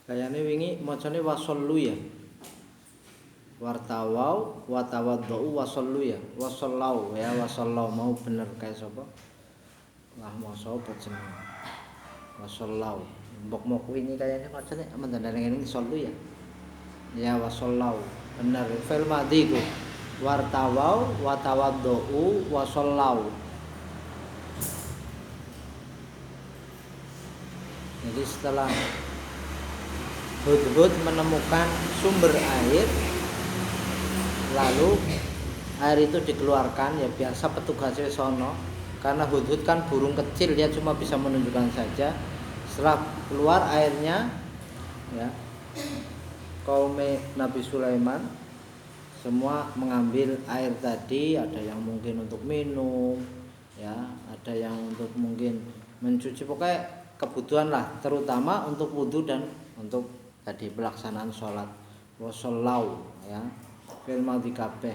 Kayane wingi macane wasallu ya. Wartawau watawaddau wasallu ya. Wasallau ya wasallau mau bener kae sapa? Lah mau sapa jeneng. Wasallau. Mbok-mbok wingi kayane macane mendane ngene sallu ya. Ya wasallau. Bener fil madhi ku. Wartawau watawaddau wasallau. Jadi setelah Hudhud menemukan sumber air, lalu air itu dikeluarkan, ya biasa petugasnya sono, karena Hudhud kan burung kecil, dia cuma bisa menunjukkan saja. Setelah keluar airnya, ya kaum Nabi Sulaiman semua mengambil air tadi, ada yang mungkin untuk minum, ya ada yang untuk mungkin mencuci, pokoknya kebutuhan lah, terutama untuk wudhu dan untuk tadi pelaksanaan sholat. Wasallau ya fil madhi kabeh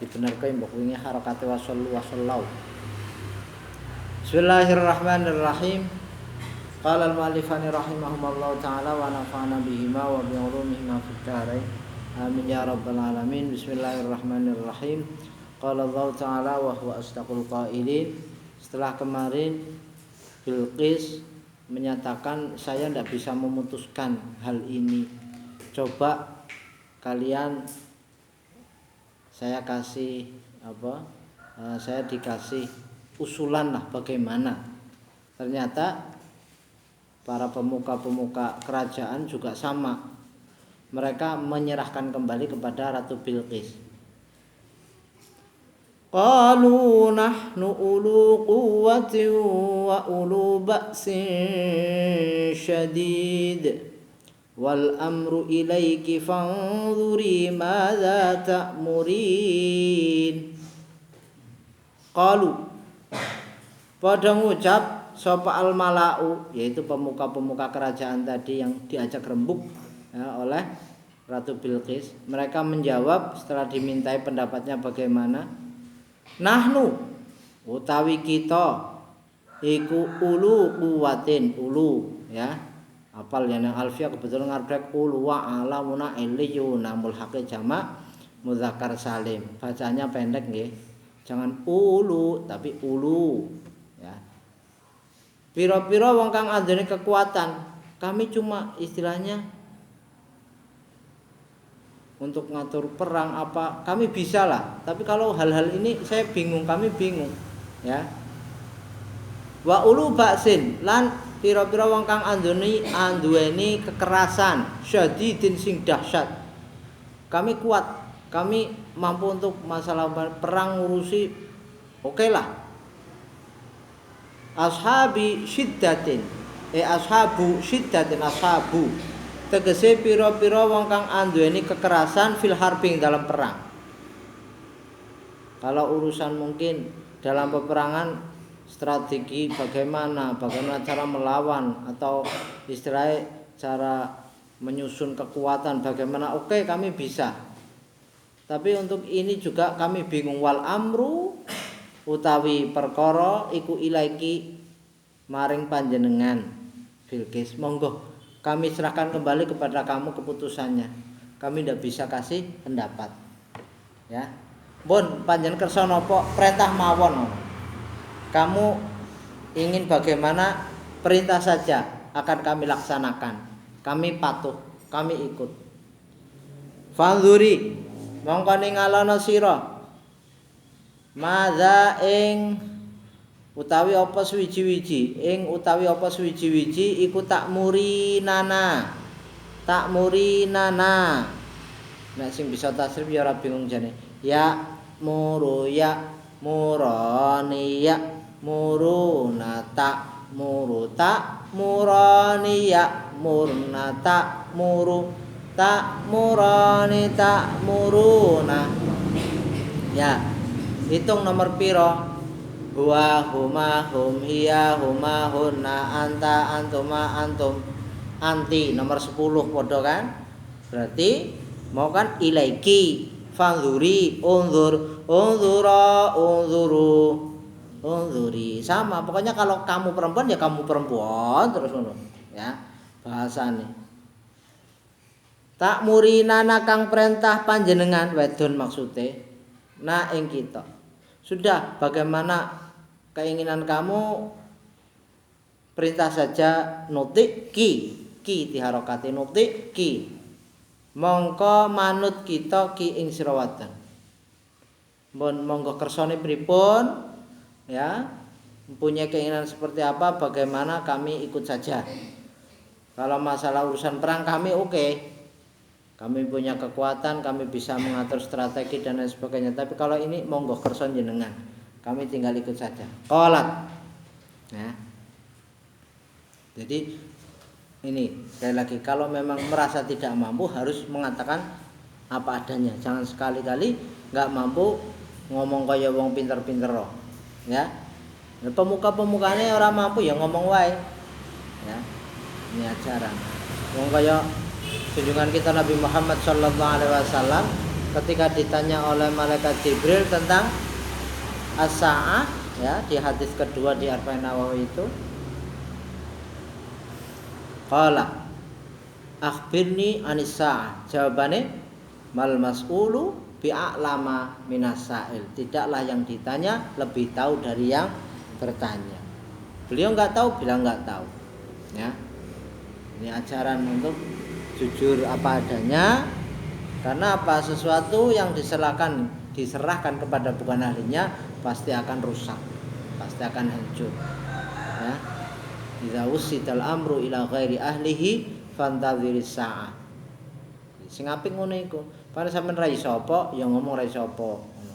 dibenarkan mbok wingi harakate wasallau. Bismillahirrahmanirrahim. Qala al-mu'allifani rahimahumullah ta'ala wa nafa'ana bihima wa bi ulumihima fid dharain amin ya rabbal alamin. Bismillahirrahmanirrahim. Qala Allah ta'ala wa huwa asdaqul qailin. Setelah kemarin Bilqis menyatakan saya tidak bisa memutuskan hal ini, coba kalian saya kasih saya dikasih usulan lah bagaimana. Ternyata para pemuka-pemuka kerajaan juga sama, mereka menyerahkan kembali kepada Ratu Bilqis. Qalu nahnu ulu quwwatin wa ulu ba'sin syadid wal amru ilaiki fanzuri madza ta'murin. Qalu, pada ngucap sapa al mala'u, yaitu pemuka-pemuka kerajaan tadi yang diajak rembuk ya, oleh Ratu Bilqis. Mereka menjawab setelah dimintai pendapatnya bagaimana. Nahnu utawi kita iku ulu kuwatin, ulu ya apal yang alfiah kebetulan ngarep ulu wa alamuna iliyuna mulhaqe jamak mudzakkar salim, bacanya pendek nggih, jangan ulu tapi ulu ya. Pira-pira wong kang andene kekuatan, kami cuma istilahnya untuk ngatur perang apa kami bisa lah, tapi kalau hal-hal ini saya bingung, kami bingung ya. Wa ulu baksin lan pira-pira wong kang anduweni kekerasan syadidin sing dahsyat, kami kuat, kami mampu untuk masalah perang ngurusi, oke lah. Ashabi syiddatin ashabu syiddatin ashabu tegese pira-pira wong kang anduweni kekerasan fil harbing dalam perang. Kalau urusan mungkin dalam peperangan strategi bagaimana cara melawan atau istilahnya cara menyusun kekuatan bagaimana, oke kami bisa. Tapi untuk ini juga kami bingung. Wal amru utawi perkara iku ilaiki maring panjenengan Bilqis, monggo kami serahkan kembali kepada kamu keputusannya. Kami tidak bisa kasih pendapat. Ya. Pun panjenengan kersa napa perintah mawon. Kamu ingin bagaimana, perintah saja akan kami laksanakan. Kami patuh, kami ikut. Fanzuri mongko ningalono sira madza ing utawi apa suwiji-wiji iku takmurinana nek sing bisa tasrif ya ora bingung jane ya muru ya murani ya muruna muru murani ya murna muru murani muruna ya. Hitung nomor piro. Huwa huma hum hiya huma hunna anta antuma antum anti, nomor 10 podo kan, berarti mau kan ilaiki fanzuri unzur unzura unzuru unzuri, sama pokoknya. Kalau kamu perempuan ya kamu perempuan terus ngono ya. bahasane. Tak murinana kang perintah panjenengan wedon maksude na ing kita. Sudah, bagaimana keinginan kamu, perintah saja nutik ki diharokati nutik ki. Mongko manut kita ki ing sira wadon. Mun monggo kersane pripun ya, mempunyai keinginan seperti apa, bagaimana kami ikut saja. Kalau masalah urusan perang kami oke. Kami punya kekuatan, kami bisa mengatur strategi dan lain sebagainya. Tapi kalau ini monggo kerson jenengan, kami tinggal ikut saja. Qolat. Ya. Jadi ini sekali lagi, kalau memang merasa tidak mampu harus mengatakan apa adanya. Jangan sekali-kali nggak mampu ngomong kaya wong pinter-pinter roh. Ya. Pemuka-pemukane orang mampu ya ngomong wae. Ya. Ini ajaran. Wong kaya junjungan kita Nabi Muhammad SAW ketika ditanya oleh malaikat Jibril tentang as-sa'ah ya, di hadis kedua di Arba'in Nawawi itu, qala akhbirni anis sa'ah, jawabane mal mas'ulu bi'a'lama minas sa'il, tidaklah yang ditanya lebih tahu dari yang bertanya. Beliau enggak tahu, bilang enggak tahu ya. Ini ajaran untuk jujur apa adanya, karena apa, sesuatu yang diserahkan kepada bukan ahlinya pasti akan rusak, pasti akan hancur ya. Idza wusidal amru ila ghairi ahlihi fantadhiris sa'ah. Sing apik ngono iku. Pane sampean ra iso apa ya ngomong ra iso apa ngono.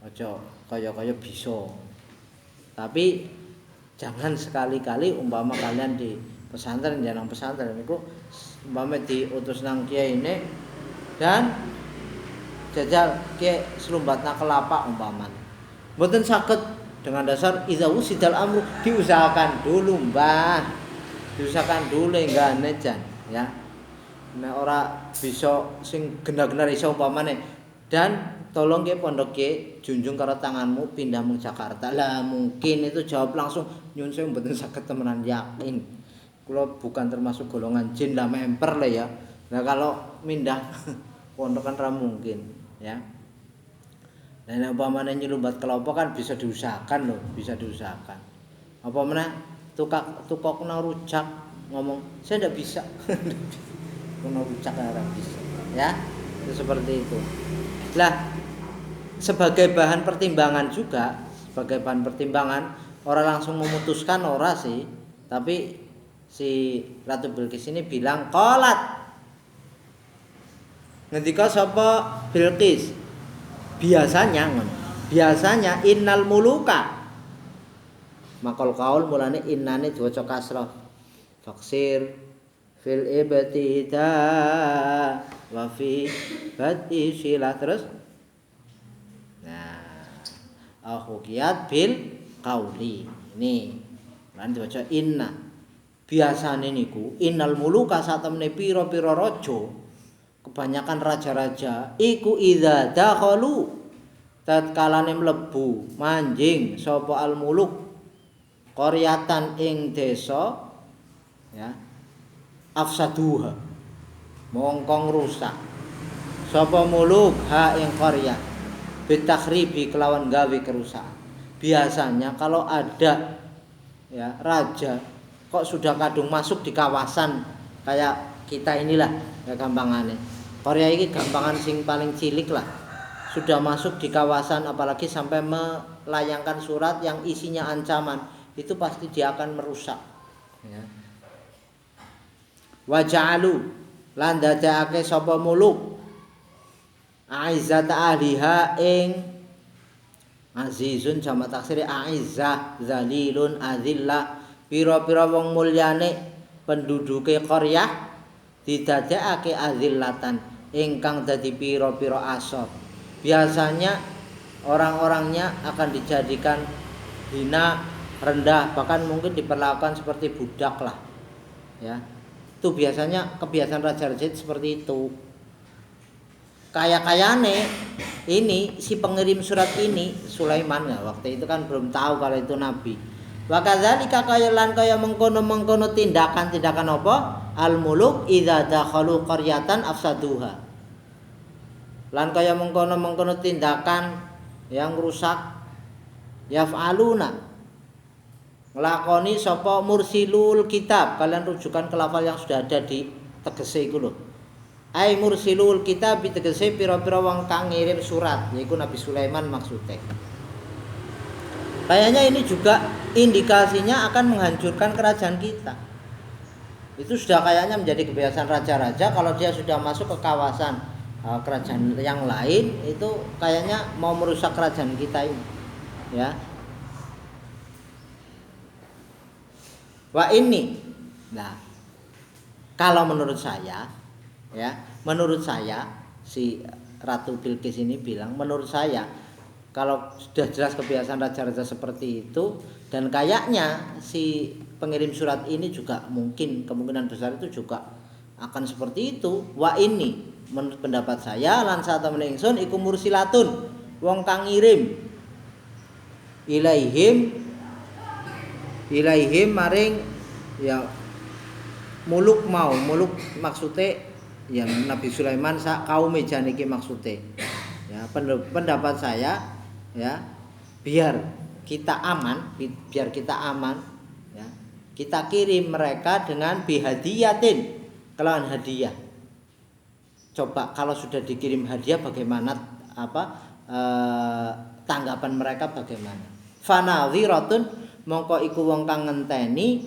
Aja kaya-kaya bisa. Tapi jangan sekali-kali umpama kalian di pesantren, jarang pesantren niku umpama diutus nang kiai ini dan jajal kiai selumbatna kelapa umpama. Mboten saged dengan dasar idza wusidal amru, diusahakan dulu Mbah. Diusahakan dulu enggane jan ya. Nek ora bisa sing genar-genar iso umpamane, dan tolong ke pondok ke junjung karo tanganmu pindah mung Jakarta. Lah mungkin itu jawab langsung nyun sewu mboten saged temenan, yakin. Kula bukan termasuk golongan jin lah memper lah ya. Nah kalau mindah pondok kan ra mungkin ya. Nah umpamane nyelumbat kelapa kan bisa diusahakan loh, bisa diusahakan. Apa meneh tukokna rujak ngomong saya ndak bisa. Kena rujak ora bisa ya. Itu seperti itu. Lah sebagai bahan pertimbangan juga, sebagai bahan pertimbangan, orang langsung memutuskan ora sih, tapi si Ratu Bilqis ini bilang qolat. Ngendika sapa Bilqis? Biasanya innal muluka. Makal kaul mulane innane diwaca kasrah. Faksir fil ibtida wa fi bad'i silah terus. Nah, akhukiyat bil qauli. Ini lan diwaca inna. Biasane niku innal muluka satemene pira-pira raja, kebanyakan raja-raja iku idza dakhalu, tatkalane mlebu manjing sapa al muluk qaryatan ing desa ya, afsaduha mongkong rusak sapa muluk ha ing qaryah bitakhribi kelawan gawe kerusakan. Biasanya kalau ada ya raja kok sudah kadung masuk di kawasan kayak kita inilah ya gampangane. Korea ini gampangan sing paling cilik lah. Sudah masuk di kawasan apalagi sampai melayangkan surat yang isinya ancaman, itu pasti dia akan merusak ya. Wa ja'alu lan dadekake sapa muluk aizzata ahliha ing azizun jamak taksir aizzah zalilun azillah. Pira-pira wong mulyane penduduke qaryah didadekake azillatan ingkang dadi pira-pira asor. Biasanya orang-orangnya akan dijadikan hina, rendah, bahkan mungkin diperlakukan seperti budak lah. Ya. Itu biasanya kebiasaan raja-raja seperti itu. Kaya-kayane ini si pengirim surat ini Sulaiman ya, waktu itu kan belum tahu kalau itu nabi. Wa kadzalika kaya lan kaya mengkono-mengkono tindakan-tindakan apa al-muluk idza dakhalu qaryatan afsaduha. Lan kaya mengkono-mengkono tindakan yang rusak yaf'aluna nglakoni sapa mursilul kitab. Kalian rujukan ke lafal yang sudah ada di tegese iku lho. Ai mursilul kitab tegese pira-pira wong kang ngirim surat, yaiku Nabi Sulaiman maksudnya. Kayaknya ini juga indikasinya akan menghancurkan kerajaan kita. Itu sudah kayaknya menjadi kebiasaan raja-raja kalau dia sudah masuk ke kawasan kerajaan yang lain itu kayaknya mau merusak kerajaan kita ini. Ya. Wah ini. Nah, kalau menurut saya ya, menurut saya si Ratu Bilqis ini bilang menurut saya kalau sudah jelas kebiasaan raja-raja seperti itu dan kayaknya si pengirim surat ini juga mungkin kemungkinan besar itu juga akan seperti itu. Wa ini menurut pendapat saya lan satemene ingsun iku mursilatun wong kang ngirim ilaihim maring ya muluk maksudnya ya Nabi Sulaiman sak kaum janiki maksudnya. Ya pendapat saya ya biar kita aman ya kita kirim mereka dengan bihadiyatin kelawan hadiah. Coba kalau sudah dikirim hadiah bagaimana tanggapan mereka bagaimana? Fanadhiratun mongko iku wong kang ngenteni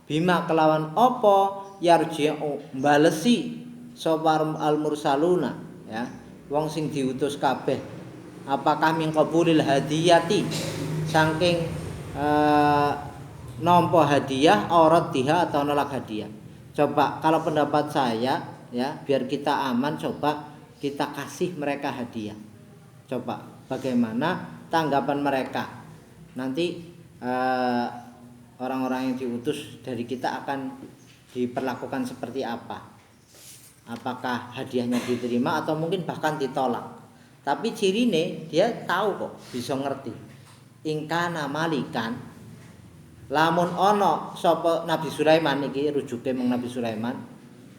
bima kelawan apa yarji'u balesi sapa al mursaluna ya wong sing diutus kabeh apakah min qabulil hadiyati saking nampa hadiah aurat diha atau nolak hadiah. Coba kalau pendapat saya ya biar kita aman coba kita kasih mereka hadiah. Coba bagaimana tanggapan mereka. Nanti orang-orang yang diutus dari kita akan diperlakukan seperti apa. Apakah hadiahnya diterima atau mungkin bahkan ditolak. Tapi cirine dia tahu kok, bisa ngerti. Ingkana malikan lamun ono sapa Nabi Sulaiman iki rujuke mung Nabi Sulaiman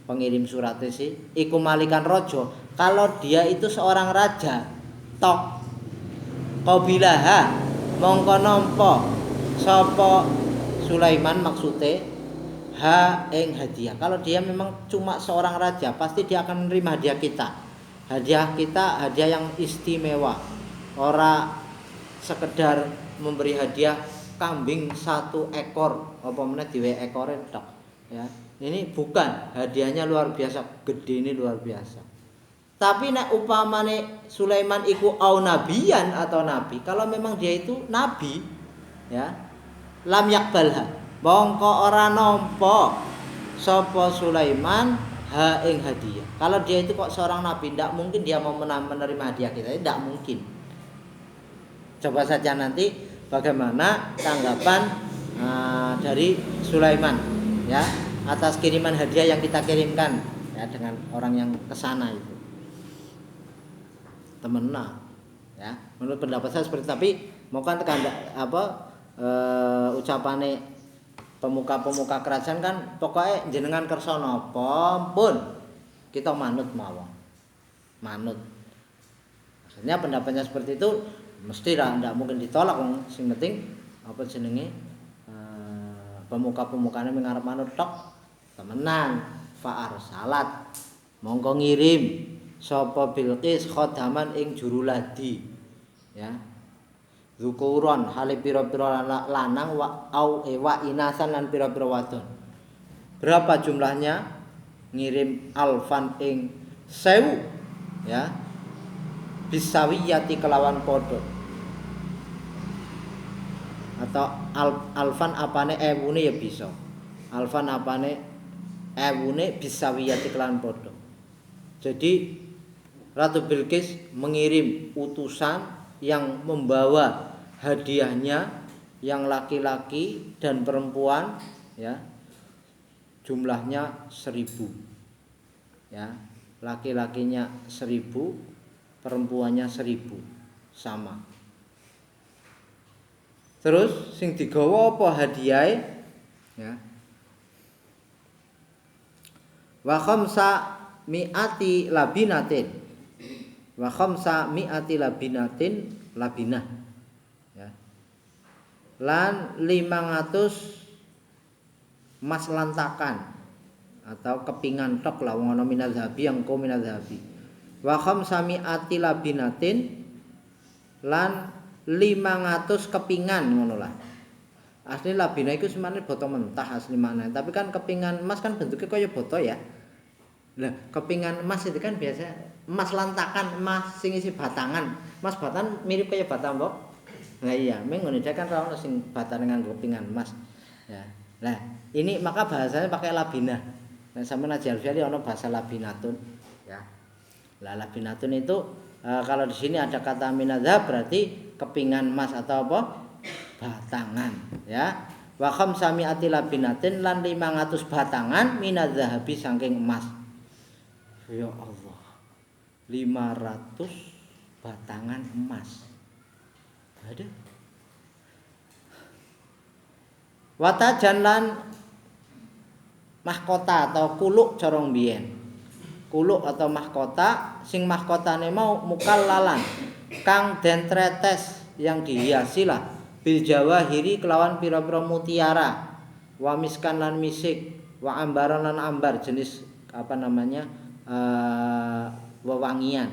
pengirim surat sih iku malikan raja. Kalau dia itu seorang raja tok qabilaha mongko nampa sapa Sulaiman maksudnya ing hadiah. Kalau dia memang cuma seorang raja pasti dia akan menerima hadiah kita. Hadiah kita hadiah yang istimewa. Ora sekedar memberi hadiah kambing 1 ekor apa meneh diwe ekore tok ya. Ini bukan hadiahnya luar biasa, gede ini luar biasa. Tapi nek upamane Sulaiman iku au nabiyan atau nabi, kalau memang dia itu nabi ya, lam yakbalha. Mongko ora nampa sapa Sulaiman ing hadiah. Kalau dia itu kok seorang nabi, tidak mungkin dia mau menerima hadiah kita, tidak mungkin. Coba saja nanti bagaimana tanggapan dari Sulaiman ya atas kiriman hadiah yang kita kirimkan ya dengan orang yang kesana itu. Temenan ya. Menurut pendapat saya seperti itu. Tapi mau kan tekan ucapane pemuka-pemuka kerajaan kan pokoknya jenengan kersa napa pun kita manut mawon. Manut. Maksudnya pendapatnya seperti itu mesti lah ndak mungkin ditolak wong sing penting apa jenenge pemuka-pemukane mengarep manut tok temenan fa'ar salat monggo ngirim sapa Bilqis khodaman ing juruladi ya zukuron hale pira-pira lanang wa inasan lan pira-pira wadon. Berapa jumlahnya? Ngirim alfan ing 1000 ya. Bisawiyati kelawan podo. Atau alfan apane ewune ya bisa. Alfan apane ewune bisawiyati kelawan podo. Jadi Ratu Bilqis mengirim utusan yang membawa hadiahnya yang laki-laki dan perempuan ya jumlahnya 1000 ya laki-lakinya 1000 perempuannya 1000 sama. Terus sing digawa apa hadiahe ya Wa khamsa mi'ati labinatin. Wa khamsa mi'ati labinatin labinah. Ya. Lan 500 emas lantakan atau kepingan tok lah wong ana minadzahabi yang ko minadzahabi. Wa khamsa mi'ati labinatin lan 500 kepingan ngono lah. Asli labina itu sebenarnya boto mentah asli mana. Tapi kan kepingan emas kan bentuknya kaya boto ya. Lah, kepingan emas itu kan biasa emas lantakan, emas sing isi batangan. Emas batangan mirip kaya batang mbok. Nah iya, meng ngene kan ra ono sing batang nganggo kepingan emas. Ya. Nah, ini maka bahasanya pakai labina. Nah, sampeyan aja Alfiali ono bahasa labinatun, ya. Lah labinatun itu kalau di sini ada kata minadzhab berarti kepingan emas atau apa? Batangan, ya. Wa khamsami'ati labinatin lan 500 batangan minadzahabi saking emas. Ya Allah. 500 batangan emas. Aduh. Watajan lan mahkota atau kuluk corong biyen. Kuluk atau mahkota sing mahkotane mau mukallalan kang den tretes yang dihiasi lah bil jawahiri kelawan pira-pira mutiara wa miskan lan misik wa ambaran lan ambar jenis apa namanya wewangian.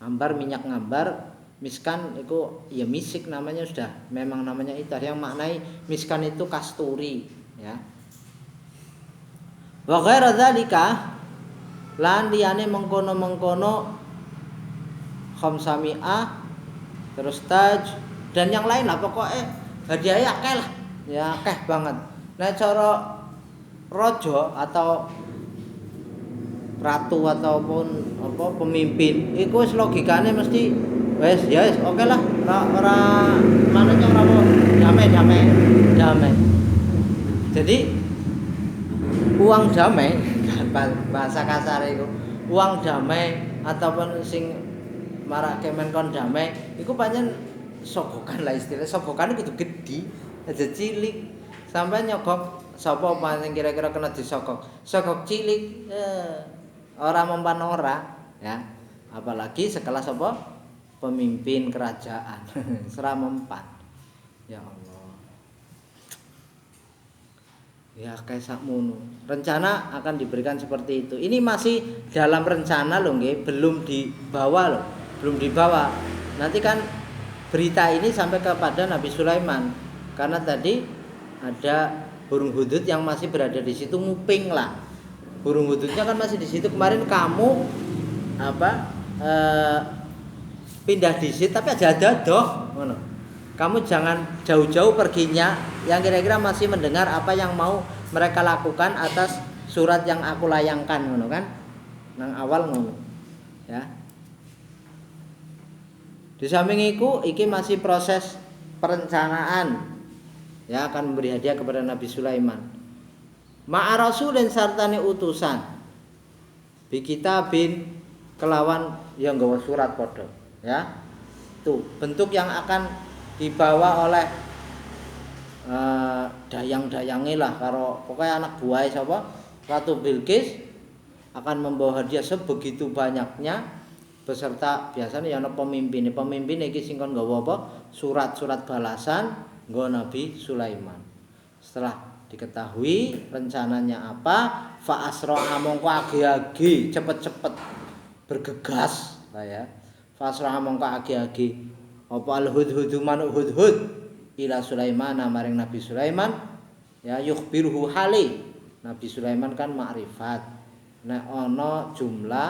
Ambar minyak ngambar, miskan itu ya misik namanya sudah memang namanya itu yang maknai miskan itu kasturi ya. Wa ghaira dzalika lan liyane mengkono-mengkono khamsami'ah terus taj dan yang lain lah pokoknya hadiah akeh lah ya akeh banget. Nah cara raja atau ratu ataupun apa pemimpin iku wis logikane mesti wis ya wis oke lah ora manane ora damai. Jadi uang damai bahasa kasar itu uang damai ataupun sing marake men kon damai iku pancen sogokan lah istilah sogokan itu gede aja cilik sampai nyogok sapa paling kira-kira kena disogok cilik ora mempan ora ya apalagi sekelas apa pemimpin kerajaan sera mempan ya Allah. Ya kayak sakmono. Rencana akan diberikan seperti itu. Ini masih dalam rencana loh nggih, belum dibawa loh. Belum dibawa. Nanti kan berita ini sampai kepada Nabi Sulaiman. Karena tadi ada burung hudud yang masih berada di situ nguping lah. Burung hududnya kan masih di situ. Kemarin kamu pindah di situ tapi aja doh ngono. Kamu jangan jauh-jauh perginya yang kira-kira masih mendengar apa yang mau mereka lakukan atas surat yang aku layangkan ngono kan nang awal ngono ya. Di samping iku iki masih proses perencanaan ya akan memberi hadiah kepada Nabi Sulaiman ma'a rasulin sartane utusan bi kitabin kelawan yang nggawa surat padha ya. Tuh bentuk yang akan dibawa oleh dayang-dayange lah karo pokoknya anak buah sapa Ratu Bilqis akan membawa hadiah sebegitu banyaknya beserta biasanya ana pemimpin iki sing kon nggawa apa surat-surat balasan nggo Nabi Sulaiman. Setelah diketahui rencananya apa fa asra mongko agi-agi cepet-cepet bergegas lah ya. Fa asra mongko agi-agi apa al-hudhudu manuk hudhud ila Sulaiman maring Nabi Sulaiman ya yukhbiruhu hali. Nabi Sulaiman kan makrifat nek ana jumlah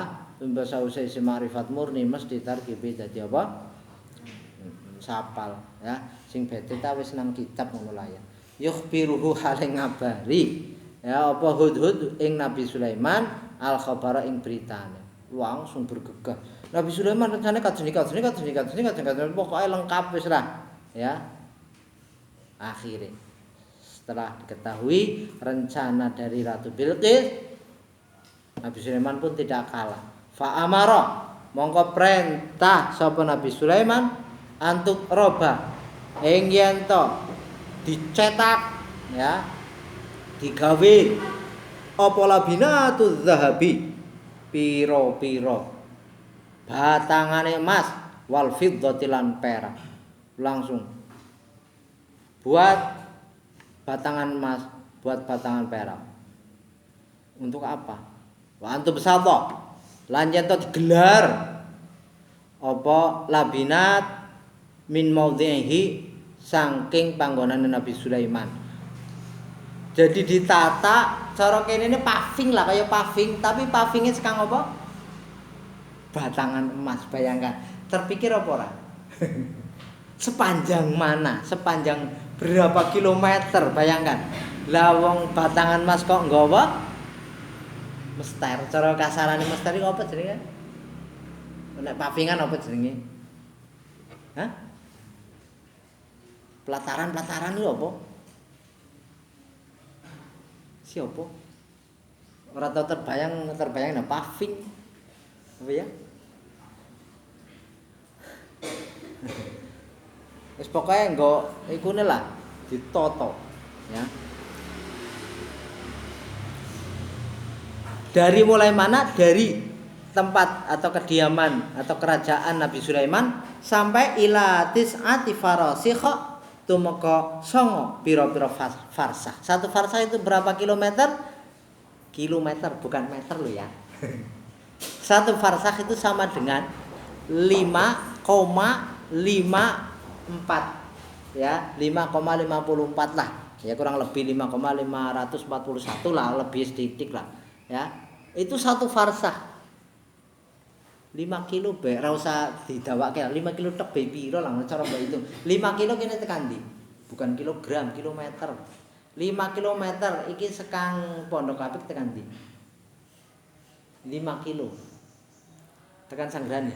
bahasa isi makrifat murni mesti tarkibe dadi apa sapal ya sing bete ta wis nang kitab ngono lah ya. Yukhbiruhu hale ngabari ya apa hudhud ing Nabi Sulaiman al khabara ing beritane langsung bergegas. Nabi Sulaiman rencana kadene pokoknya lengkap wis lah ya. Akhirnya setelah diketahui rencana dari Ratu Bilqis Nabi Sulaiman pun tidak kalah. Fa amara mongko perintah sapa Nabi Sulaiman antuk roba ing yen to dicetak ya digawe Apa labinatu dzahabi piro-piro batangane emas wal fiddati lan perak. Langsung buat batangan emas, buat batangan perak. Untuk apa? Wa antum besata lan yen digelar apa labinat min maudhihi saking panggonane Nabi Sulaiman. Jadi ditata cara kene ini paving lah, kayak paving, tapi pavingnya sekang apa? Batangan emas. Bayangkan, terpikir apa ora? Sepanjang mana? Sepanjang berapa kilometer? Bayangkan. Lah wong batangan emas kok nggawa mester. Cara kasarane mester iki apa jenenge? Nek pavingan apa jenenge? Hah? Pelataran itu apa? Siapa? Ora tau terbayang nah paving. Apa ya? Wis pokoke nggo ikune lah ditoto, ya. Dari mulai mana? Dari tempat atau kediaman atau kerajaan Nabi Sulaiman sampai ila tis'ati farasikha tumeka 9 pira-pira farsah. Satu farsah itu berapa kilometer? Kilometer bukan meter lo ya. Satu farsah itu sama dengan 5,54 ya, 5,54 lah. Ya kurang lebih 5,541 lah, lebih sedikit lah. Ya. Itu satu farsah. 5 kilo be ora usah didawake 5 kilo tek be piro lah cara mbak itu 5 kilo kene tekan ndi bukan kilogram kilometer 5 kilometer iki sekang Pondok Apik tekan ndi 5 kilo tekan Sanggrani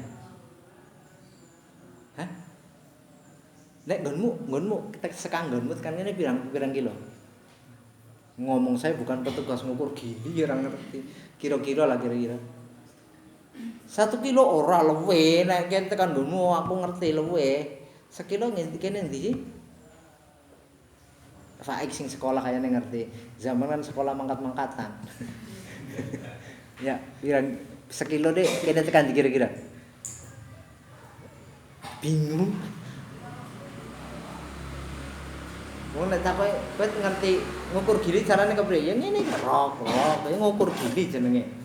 hah nek nggonmu sekang nggonmu tekan ngene pirang kilo ngomong saya bukan petugas ngukur gini ora ngerti kira-kira lah kira-kira 1 kilo ora luwe nek kene tekan nggonmu aku ngerti luwe. Sekilo kene ndi sih? Faik sing sekolah kayane ngerti. Zaman kan sekolah mangkat-mangkatan. Ya, pirang sekilo deh kene tekan kira-kira. Bingung. Wong nek tak kowe ngerti ngukur gili carane kepriye? Ya ngene krok, kaya ngukur gili jenenge.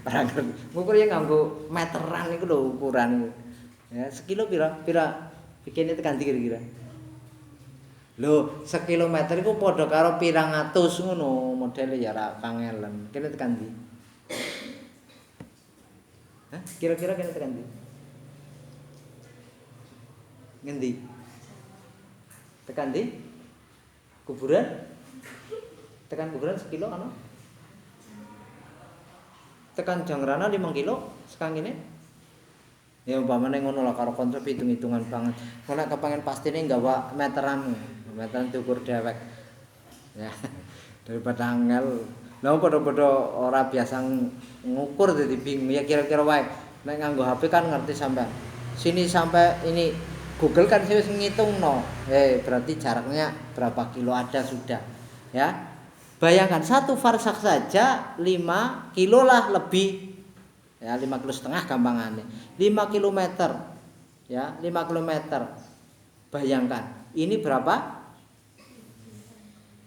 Orang ngukur ya nganggo meteran iku lho ukuran. Ya, sekilo pira bikine tekan kira-kira. Lho, sekilometer iku padha karo pirang atus ngono, modele ya ra kangelen. Kene tekan ndi? Hah? Kira-kira kene tekan ndi? Ngendi? Tekan ndi? Kuburan? Tekan kuburan sekilo ana? Tekan Jangrana 5 kilo sekang ini ya umpamane ngono lah karo konsep hitung-hitungan banget kalau kepengen pastine nggawa meteran diukur dewek ya daripada angel lha padha-padha ora biasa ngukur dadi bingung ya kira-kira wae nek nganggo HP kan ngerti sampean sini sampai ini Google kan wis ngitungno berarti jaraknya berapa kilo ada sudah ya. Bayangkan satu farsak saja 5 kilo lah lebih. Ya 5 kilo setengah gampangannya. 5 kilometer. Ya, 5 kilometer. Bayangkan, ini berapa?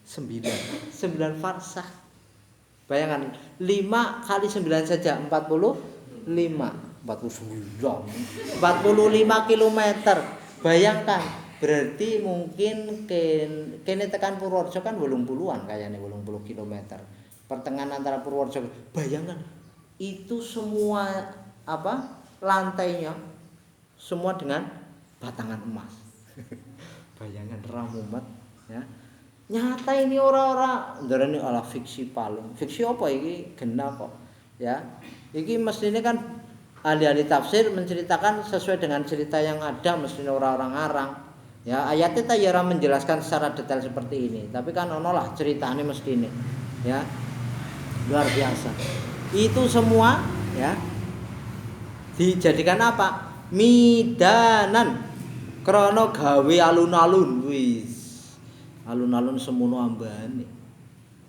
9 farsak. Bayangkan 5 kali 9 saja 45. 45 kilometer. Bayangkan berarti mungkin kene tekan Purworejo kan 80-an kayaknya 80 kilometer. Pertengahan antara Purworejo. Bayangkan itu semua apa? Lantainya semua dengan batangan emas. Bayangkan ramumet ya. Nyata ini ora-ora ndarani ala fiksi paling. Fiksi apa iki genah kok. Ya. Iki mestine kan ahli-ahli tafsir menceritakan sesuai dengan cerita yang ada mestine ora-ora ngarang. Ya, ayatnya tak ya menjelaskan secara detail seperti ini, tapi kan ono lah ceritanya mesti ini, ya luar biasa. Itu semua ya dijadikan apa? Midanan, krono gawe alun-alun, wis alun-alun semono ambane.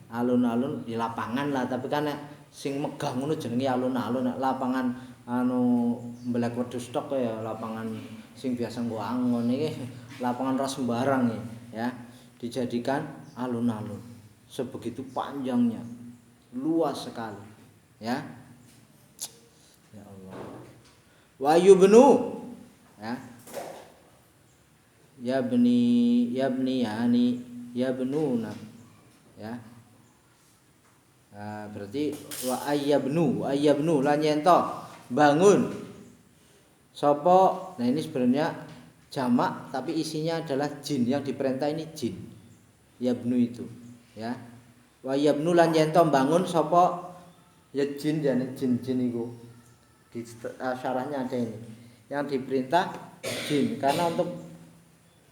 Alun-alun di lapangan lah, tapi kan nek sing megang ngono jenenge alun-alun. Nek lapangan anu mbelek wedhus tok ya lapangan sing biasa nggo angon iki lapangan ras sembarang ya. Dijadikan alun-alun. Sebegitu panjangnya. Luas sekali. Ya. Ya Allah. Wa yubnu ya. Ya bni yani ya benuna ya. Nah, berarti wa ayyabnu lan yento bangun sapa. Nah ini sebenarnya jamak tapi isinya adalah jin, yang diperintah ini jin. Yabnu itu ya. Wa yabnu lan yento bangun sapa ya jin, jane jin-jin iku. Di syarahnya ada ini. Yang diperintah jin karena untuk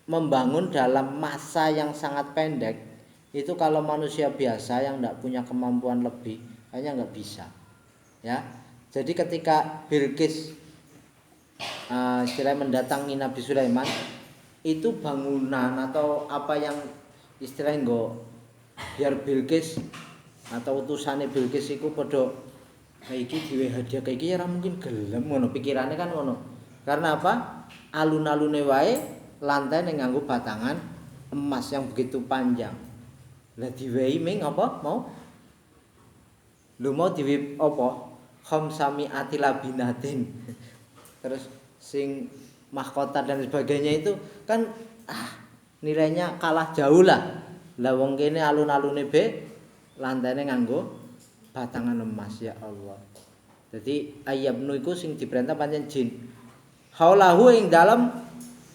membangun dalam masa yang sangat pendek itu kalau manusia biasa yang tidak punya kemampuan lebih kayaknya nggak bisa ya. Jadi ketika Bilqis istilahnya mendatangi Nabi Sulaiman itu bangunan atau apa yang istilahnya nggak biar Bilqis atau utusannya Bilqis itu padha iki diwe hadiah kayak iki ora mungkin gelem ngono pikirannya kan ngono. Karena apa? Alun-alune wae lantai nganggo batangan emas yang begitu panjang. Lah diwehi ming apa mau? Lu mau diwe apa? Khamsami atilabinatin. Terus sing mahkota dan sebagainya itu kan nilainya kalah jauh lah. Lah wong kene alun-alune be lantainya nganggo batangan emas ya Allah. Jadi ayyabnu iku sing diperintah pancen jin. Haulahu ing dalam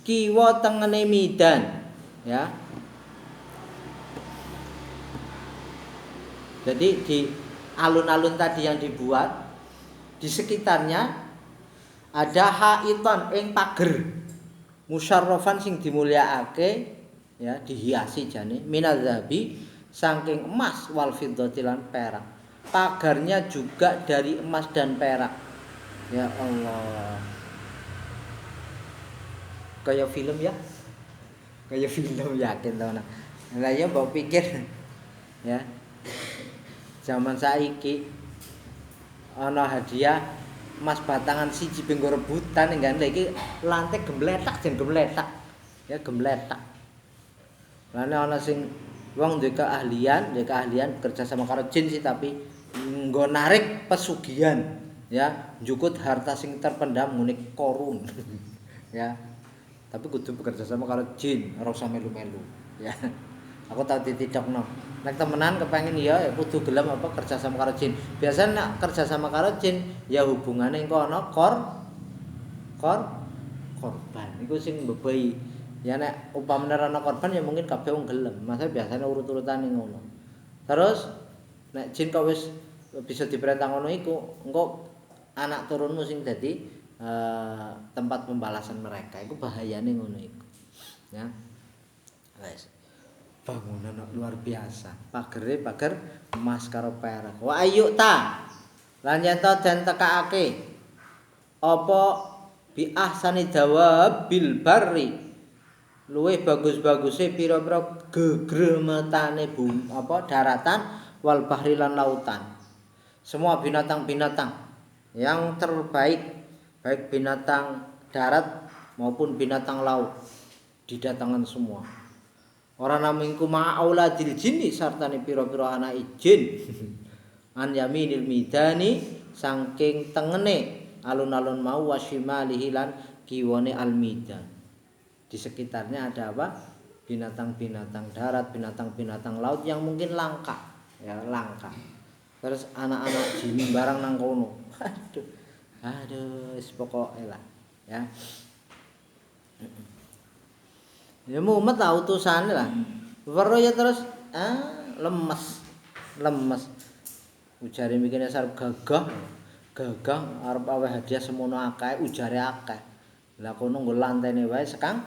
kiwa tengene midan ya. Jadi di alun-alun tadi yang dibuat di sekitarnya ada haiton ing pager musyarrafan sing dimulyakake ya, dihiasi jane minadzabi saking emas wal fiddati lan perak. Pagarnya juga dari emas dan perak. Ya Allah. Kayak film ya. Kayak film yakin teman. Lah ya mbok pikir ya. Zaman saiki ana hadiah emas batangan siji penggo rebutan enggak iki lantai gembletak jen gembletak. Ya gembletak. Lane ana sing wong duwe keahlian kerja sama karo jin sih tapi nggo narik pesugihan ya, njukut harta sing terpendam ngene korun. Ya. Tapi kudu bekerja sama karo jin, ora usah melu-melu ya. Aku tau ditidakno. Nek temenan kepengin ya kudu gelem apa kerja sama karo jin. Biasanya nek kerja sama karo jin ya hubungane engko ana korban. Iku sing mbebahi. Ya nek upamane ana korban ya mungkin kabeh wong gelem. Masa biasanya urut-urutane ngono. Terus nek jin kok wis bisa diperintah ngono iku, engko anak turunmu sing dadi tempat pembalasan mereka. Iku bahayane ngono iku. Ya. Wes. Bangunan luar biasa. Pager emas karo perak. Wa ayyuta. Lan yen to den tekake apa bi ahsani dawab bil barri. Luwih bagus-baguse pira-pira gegremetane daratan wal bahri lan lautan. Semua binatang-binatang yang terbaik baik binatang darat maupun binatang laut didatangkan semua. Ora namingku ma'auladil jinni sartane pira-pira anak jin. An yaminil midani saking tengene alun-alun mau wasimalihi lan kiwane almidan. Di sekitarnya ada apa? Binatang-binatang darat, binatang-binatang laut yang mungkin langka, ya langka. Terus anak-anak jin barang nang kono. Aduh, pokoke lah, ya. Ya mumet lah utusane lah. Weruh ya terus lemes. Ujare mikirnya sarep gagah arep awe hadiah semono akeh, ujare akeh. Lah kono nggo lantene wae sekang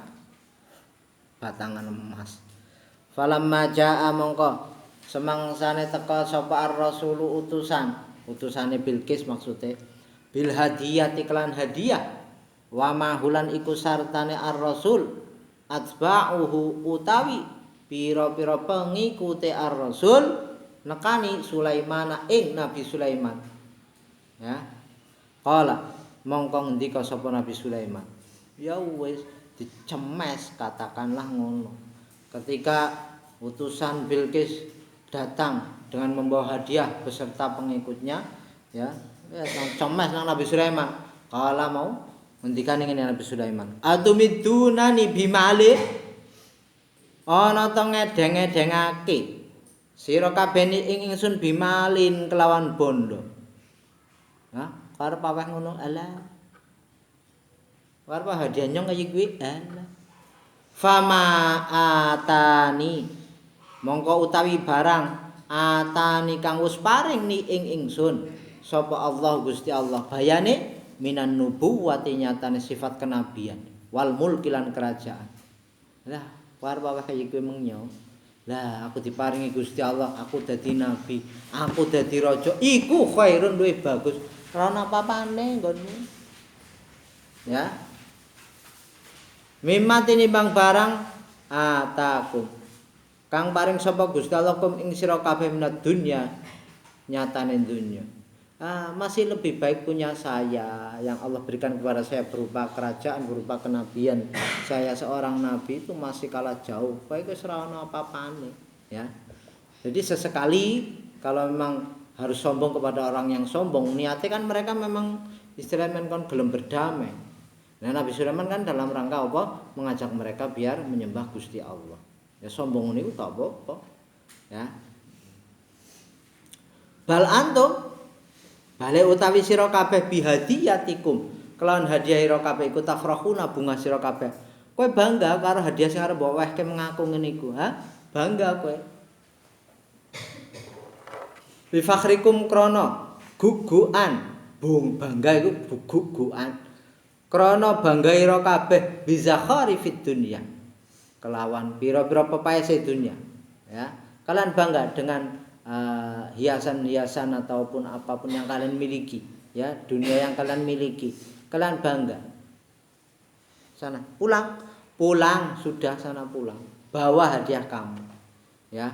batangan emas. Falamma jaa mongko semangsane teka sapa ar-rasulu utusane Bilqis maksude bil hadiyati kelan hadiah wa mahulan iku sartane ar-rasul atba'uhu utawi pira-pira pengikute ar-rasul nekani Sulaiman ing Nabi Sulaiman. Ya. Qala mongko ngendika sapa Nabi Sulaiman. Ya wis dicemes katakanlah ngono. Ketika utusan Bilqis datang dengan membawa hadiah beserta pengikutnya, ya cemes nang Nabi Sulaiman. Kala mau ngendikan ngene Nabi Sulaiman. Atumidunani bimali ana to ngedeng-edengake sira kabeh ing ingsun bimalin kelawan bondo. Hah, karep aweh ngono alah. Karep hadiah nyong kaya kuwi alah. Fama atani mongko utawi barang atani kang wis paring ni ing ingsun sapa Allah Gusti Allah bayane minan nubuwati nyatane sifat kenabian wal mulki lan kerajaan. Lah warep aweh kaya kuwi mengnyo. Lah aku diparingi Gusti Allah, aku dadi nabi, aku dadi raja, iku khairun luwih bagus. Ora ana apa-apane nggonmu. Ya. Mimma tinimbang barang atakum. Kang paring sapa Gusti Allah kum ing sira kabeh minad dunya nyatane dunya. Masih lebih baik punya saya yang Allah berikan kepada saya berupa kerajaan, berupa kenabian. Saya seorang nabi itu masih kalah jauh. Baik wis ora ana apa-apane, ya. Jadi sesekali kalau memang harus sombong kepada orang yang sombong, niatnya kan mereka memang istilahnya kan belum berdamai. Nah, Nabi Sulaiman kan dalam rangka apa? Mengajak mereka biar menyembah Gusti Allah. Ya sombong niku tak apa-apa. Ya. Bal antum bale utawi sira kabeh bihadiyatikum. Kelawan hadiah sira kabeh iku tafrahuna bunga sira kabeh. Kowe bangga karo hadiah sing arep mbok wehke mengaku ngene iku, ha? Bangga kowe. Bi fakhrikum krana gugukan. Bung bangga iku gugukan. Krana bangga ira kabeh bizakhari fid dunya. Kelawan pira-pira pepaese dunya, ya. Kalian bangga dengan hiasan-hiasan ataupun apapun yang kalian miliki, ya, dunia yang kalian miliki. Kalian bangga. Sana, pulang sudah sana pulang. Bawa hadiah kamu. Ya.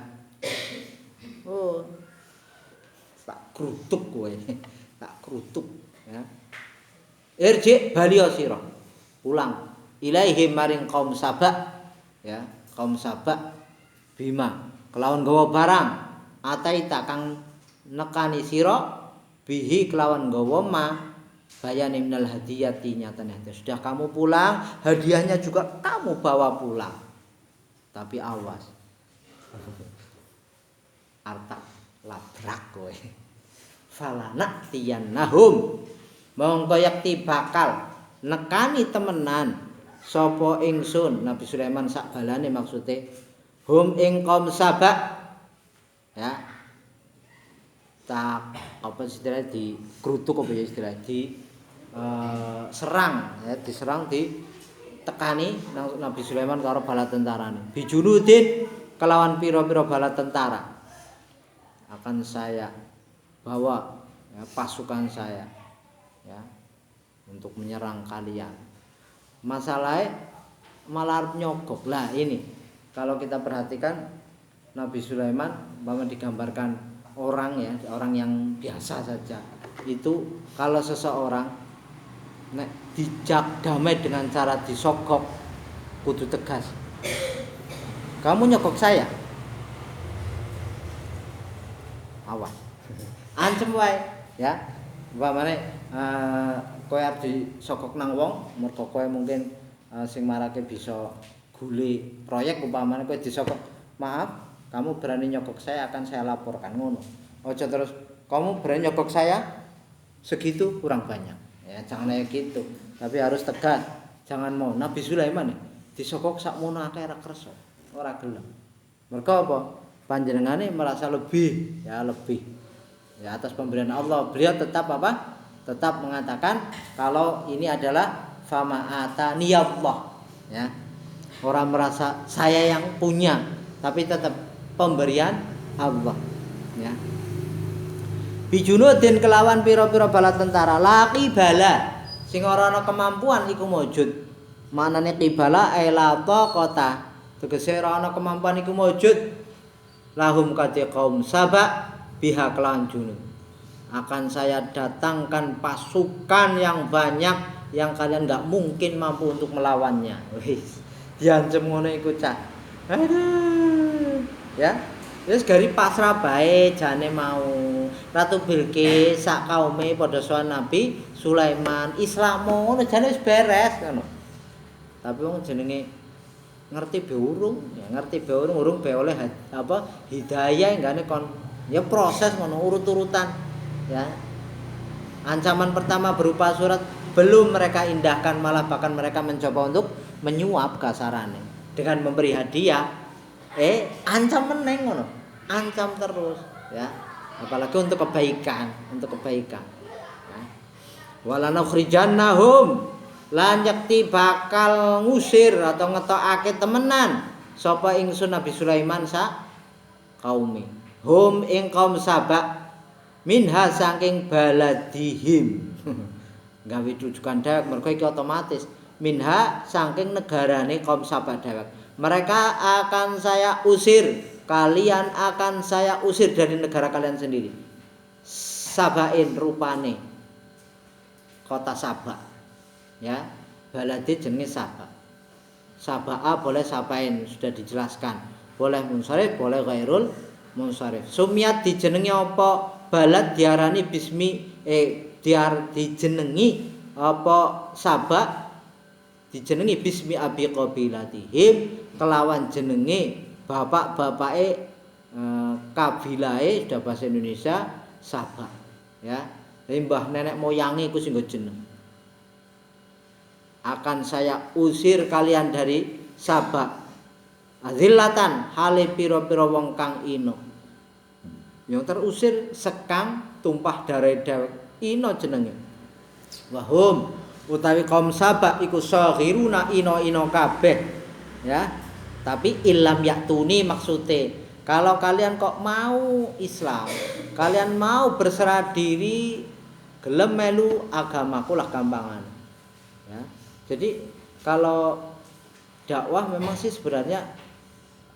Oh. Tak krutuk kowe. Tak krutuk, ya. Irji baliya sira. Pulang ilaihim maring kaum Saba, ya, kaum Saba bima kelawan gawa barang ataita kang nekani sira bihi kelawan gawa ma bayane minal hadiyati nyatane sudah kamu pulang, hadiahnya juga kamu bawa pulang. Tapi awas. Artak labrak kowe. Falana tiyannahum mongko yakti bakal nekani temenan sapa ingsun Nabi Sulaiman sak balane maksude hum ing kaum Saba, ya. Tak apa istilah di krutuk apa ya istilah di serang, ya, diserang ditekani Nabi Sulaiman karo bala tentarane bijunudin kelawan pira-pira bala tentara akan saya bawa, ya, pasukan saya, ya, untuk menyerang kalian. Masalahnya malah nyogok. Lah ini kalau kita perhatikan Nabi Sulaiman bahwa digambarkan orang, ya, orang yang biasa saja. Itu kalau seseorang nek dijak damai dengan cara disogok kudu tegas. Kamu nyogok saya? Awas. Ancem wae, ya. Umpamane kowe arep disogok nang wong mergo kowe mungkin sing marake bisa gule proyek, umpamane kowe disogok, maaf kamu berani nyogok saya akan saya laporkan, ngono. Ojo terus kamu berani nyogok saya segitu kurang banyak, ya, jangan kayak gitu, tapi harus tegas. Jangan mau Nabi Sulaiman disogok sakmono akeh ra kersa, ora gelem. Mergo apa? Panjenengane merasa lebih, ya, lebih, ya, atas pemberian Allah. Beliau tetap apa? Tetap mengatakan kalau ini adalah fama atani Allah, ya. Orang merasa saya yang punya, tapi tetap pemberian Allah, ya. Bijunudin kelawan pira-pira bala tentara laki bala sing ora ana kemampuan iku mujud. Manane qibala ela kota tegese ora ana kemampuan iku mujud lahum kati kaum Saba biha kelawan junub. Akan saya datangkan pasukan yang banyak yang kalian nggak mungkin mampu untuk melawannya. Wis, diancem ngono iku cah. Aduh. Ya. Wis gari pasrah bae jane mau. Ratu Bilqis sak kaume padha sowan Nabi Sulaiman, Islam ngono jane wis beres ngono. Tapi wong jenenge ngerti be urung, ya ngerti be urung be oleh apa hidayah enggane kon ya proses ngono urut-urutan. Ya. Ancaman pertama berupa surat belum mereka indahkan, malah bahkan mereka mencoba untuk menyuap kasarane dengan memberi hadiah. Ancam meneng ngono. Ancam terus, ya. Apalagi untuk kebaikan, Ya. Walanukhrijannahum lan yakti bakal ngusir atau ngetokake temenan sapa ingsun Nabi Sulaiman sa kaumi. Hum ing kaum Saba minha saking baladihim. Gawe rujukan dewek mergo iki otomatis minha saking negarane kaum Saba dewek. Mereka akan saya usir, kalian akan saya usir dari negara kalian sendiri. Sabain rupane kota Saba. Ya, baladi jenenge Saba. Saba'a boleh sabain sudah dijelaskan. Boleh munsharif, boleh ghairul munsharif. Sumiyat dijenengi apa? Balad diarani bismi dijenengi apa Saba dijenengi bismi abi qabilatihim kelawan jenenge bapak-bapake kabilahe sudah bahasa Indonesia Saba ya. Mbah nenek moyange iku sing jeneng. Akan saya usir kalian dari Saba. Azillatan hale pira-pira wong kang ino. Yang terusir sekang tumpah darah dewek ino jenenge. Wahum utawi kaum Saba iku saghiruna ino kabeh ya. Tapi ilam yaktuni maksude kalau kalian kok mau Islam, kalian mau berserah diri gelem melu agamaku lah gampangan. Ya. Jadi kalau dakwah memang sih sebenarnya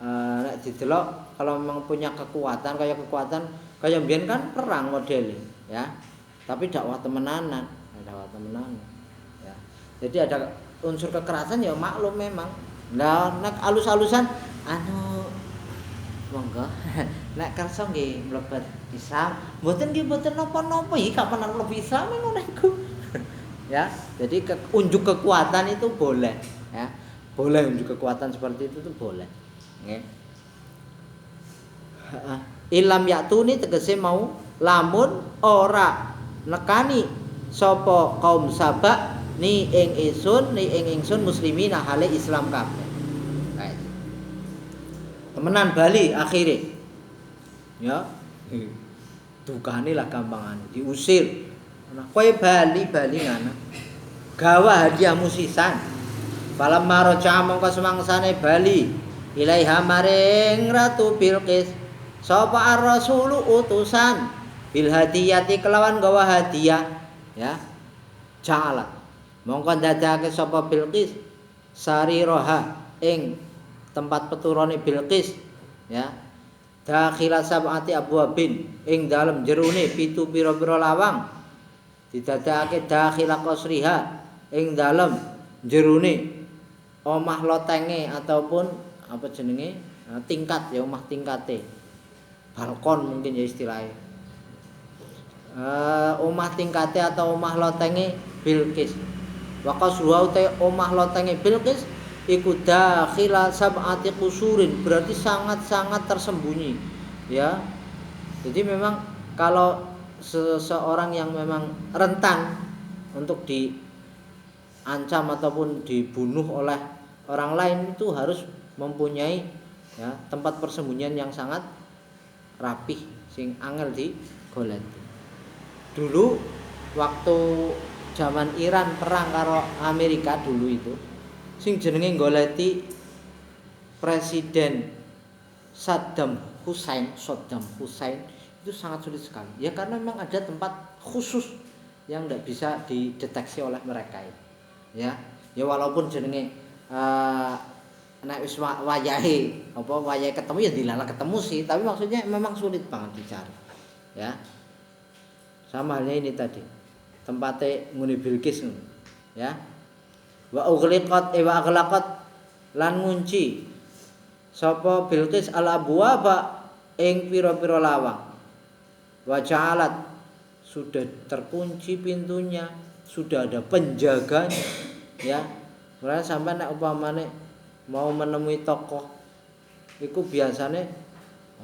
nek didelok kalau memang punya kekuatan kayak mbiyen kan perang modelnya ya. Tapi dakwah temenanan ya. Jadi ada unsur kekerasan ya maklum memang. Lah nek alus-alusan monggo nek kersa nggih mlebet Islam mboten nggih mboten napa-napa iki kapan mlebu Islam ngono iku. Ya, jadi unjuk kekuatan itu boleh ya. Boleh unjuk kekuatan seperti itu tuh boleh. Nggih. Ilam yaktuni tegese mau lamun ora nekani sapa kaum Saba ni ing ingsun muslimina hale Islam kabeh. Temenan Bali akhire. Ya. Dukane lah gampangane diusir. Nah, kowe Bali ngana. Gawa hadiahmu sisan. Falam maroja mongko semangsane Bali ilaiha maring Ratu Bilqis sapa ar-rasulu utusan bil hadiyati kelawan gawa hadiah ya. Ja'ala mongko dadake sapa Bilqis sariroha ing tempat peturane Bilqis ya. Dakhila sab'ati abwabin ing dalem jerone 7 pira-pira lawang didadekake dakhila qasriha ing dalem jerone omah lotenge ataupun apa jenenge tingkat ya omah tingkate balkon mungkin ya istilahnya omah tingkate atau omah lotenge Bilqis wa qasruha te omah lotenge Bilqis iku dakhila sab'ati qusurin berarti sangat-sangat tersembunyi ya. Jadi memang kalau seseorang yang memang rentan untuk diancam ataupun dibunuh oleh orang lain itu harus mempunyai ya tempat persembunyian yang sangat rapih sing angel digolet. Dulu waktu zaman Iran perang karo Amerika dulu itu sing jenenge goleti Presiden Saddam Hussein itu sangat sulit sekali ya karena memang ada tempat khusus yang tidak bisa dideteksi oleh mereka ya walaupun jenenge nek wis wayahe ketemu ya dilala ketemu sih, tapi maksudnya memang sulit banget dicari. Ya. Sama halnya ini tadi. Tempatnya nguni Bilqis ya. Wa aghlaqat lan ngunci sapa Bilqis al abwaba ing pira-pira lawang. Wa ja'alat sudah terkunci pintunya, sudah ada penjaganya ya. Mulane sampai nek upamane mau menemui tokoh iku biasane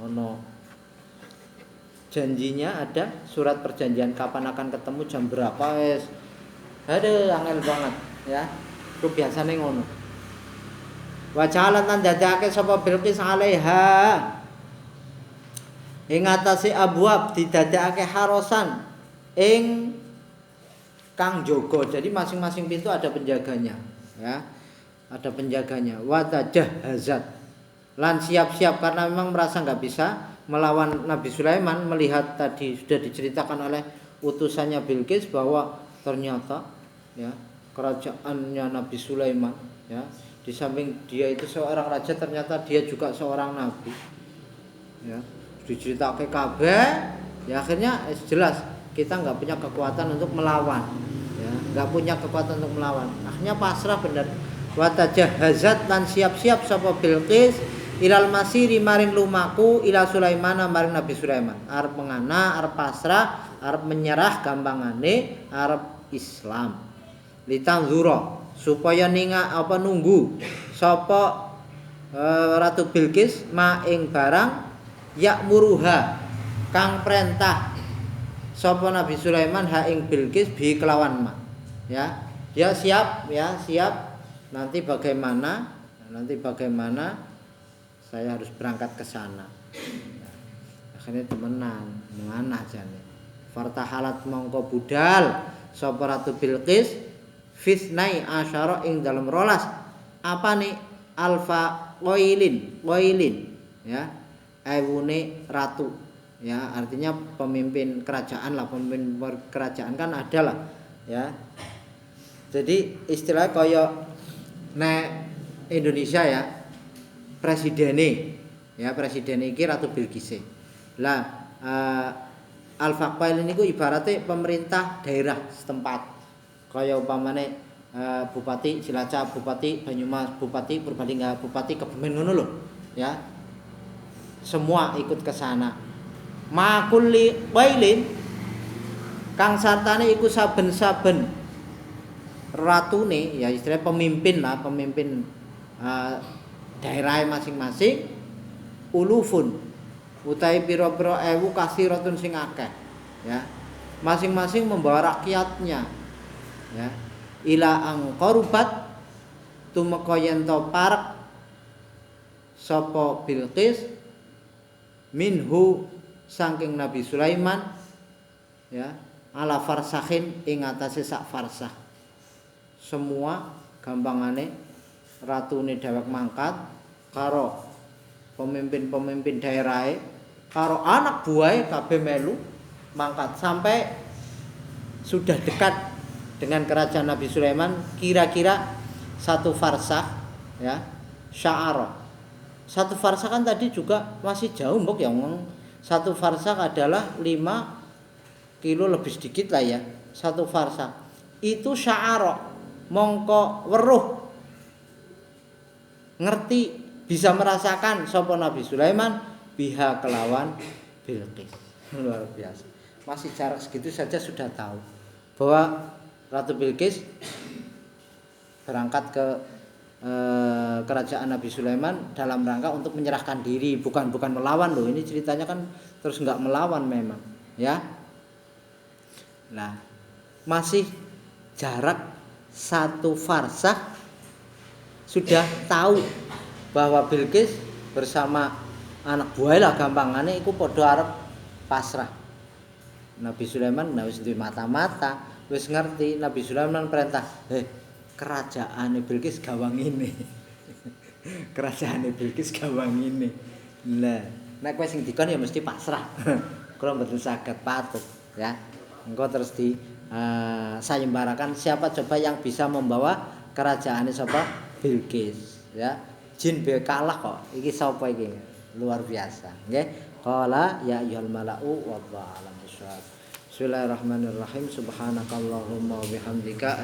ono janjinya, ada surat perjanjian kapan akan ketemu jam berapa wis. Aduh angel banget ya. Iku biasane ngono. Wa ja'alat lan dadake sapa Bilqis alaiha ing atase abwab didadekake harosan ing kang jaga. Jadi masing-masing pintu ada penjaganya ya. Ada penjaganya. Wa tajahhazat lan siap-siap karena memang merasa enggak bisa melawan Nabi Sulaiman, melihat tadi sudah diceritakan oleh utusannya Bilqis bahwa ternyata ya kerajaannya Nabi Sulaiman ya, di samping dia itu seorang raja ternyata dia juga seorang nabi ya, diceritakan kabeh ya. Akhirnya jelas kita nggak punya kekuatan untuk melawan ya, nggak punya kekuatan untuk melawan. Akhirnya pasrah bener. Wa tajahhazat lan siap-siap sapa Bilqis ilal masiri maring lumaku ila Sulaiman maring Nabi Sulaiman. Arep mengana, arep pasrah, arep menyerah gampangane, arep Islam. Litanzura supaya nunggu sapa Ratu Bilqis ma ing barang yakmuruha kang perintah sapa Nabi Sulaiman ha ing Bilqis bi kelawan ma ya. Dia siap ya, siap nanti bagaimana saya harus berangkat ke sana. Akhirnya temenan menganah jane. Fartahalat mongko budal sapa Ratu Bilqis fitnai asyara ing dalem rolas apa nih alfa qailin ya, ewune ratu ya, artinya pemimpin kerajaan lah, pemimpin kerajaan kan ada lah ya. Jadi istilah kaya nek Indonesia ya, presiden iki Ratu Bilqis. Lah Al-Faqail niku ibaratnya pemerintah daerah setempat. Kaya upamane Bupati Cilacap, Bupati Banyumas, Bupati Purbalingga, Bupati Kebumen ngono lho ya. Semua ikut ke sana. Makulli qailin kang sartane iku saben-saben ratune ya, istilahnya pemimpin daerah masing-masing ulufun utahe pira-pira ewu kasiratun sing akeh ya, masing-masing membawa rakyatnya ya, ila angqarubat tumeka yen to parek sapa Bilqis minhu saking Nabi Sulaiman ya, ala farsakhin ing atase sak farsah. Semua gampangane ratune dhewek mangkat karo pemimpin-pemimpin daerahe karo anak buahe kabeh melu mangkat sampai sudah dekat dengan kerajaan Nabi Sulaiman kira-kira satu farsah ya, sya'ara. Satu farsah kan tadi juga masih jauh mbok ya, satu farsah adalah 5 kilo lebih sedikit lah ya. Satu farsah itu sya'ara, mongko weruh ngerti bisa merasakan sapa Nabi Sulaiman biha kelawan Bilqis. Luar biasa. Masih jarak segitu saja sudah tahu bahwa Ratu Bilqis berangkat ke kerajaan Nabi Sulaiman dalam rangka untuk menyerahkan diri, bukan melawan loh. Ini ceritanya kan terus nggak melawan memang, ya. Nah, masih jarak satu farsah sudah tahu bahwa Bilqis bersama anak buah lah gampangane iku padha arep pasrah. Nabi Sulaiman wis duwe mata-mata, wis ngerti. Nabi Sulaiman perintah, kerajaane Bilqis gawang ini. Kerajaane Bilqis gawang ini. Lah, nek kowe sing dikon ya mesti pasrah. Kula mboten saged patut, ya. Engko terus di sayembarakan siapa coba yang bisa membawa kerajaane sapa Bilqis, ya. jin be kalah kok. Iki sapa iki? Luar biasa, nggih. Qala ya ayyuhal mala'u wallahu a'lam bishawab. Bismillahirrahmanirrahim. Subhanakallahumma wa bihamdika